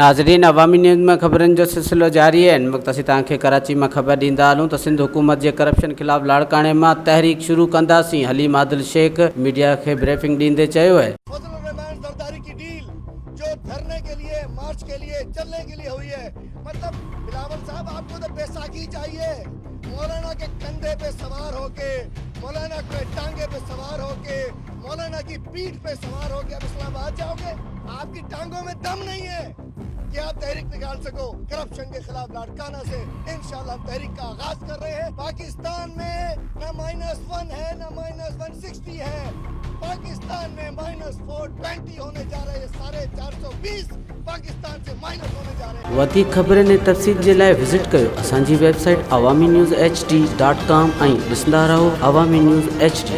नाज़रीन, अवामी न्यूज़ में ख़बरनि जो सिलसिलो जारी है। इन वक्त असीं तव्हांखे कराची में ख़बर ॾींदा हलूं त सिंध हुकूमत जे करप्शन ख़िलाफ़ लाड़काणे मां तहरीक शुरू कंदासीं। हलीम आदिल शेख मीडिया खे ब्रीफिंग ॾींदे चयो है, जरदारी की डील जो धरने के लिए, मार्च के लिए, चलने के लिए हुई है, मतलब बिलावल साहब आपको तो बैसाखी चाहिए। मौलाना के कंधे पे सवार होके, मौलाना के टांगे पे सवार होके, मौलाना की पीठ पे सवार होके अब इस्लामाबाद जाओगे? आपकी टांगों में दम नहीं है कि आप तहरीक निकाल सको। करप्शन के खिलाफ लाड़काना से इंशाल्लाह हम तहरीक का आगाज कर रहे हैं। पाकिस्तान में न -1 है न -160 है, पाकिस्तान में -420 होने जा रहे हैं। 420 पाकिस्तान से माइनस होने जा रहे हैं। वधीक ख़बरनि ऐं तफ़सील जे लाइ विज़िट कयो असांजी वेबसाइट awamiNewsHD.com ऐं ॾिसंदा रहो अवामी न्यूज़ HD।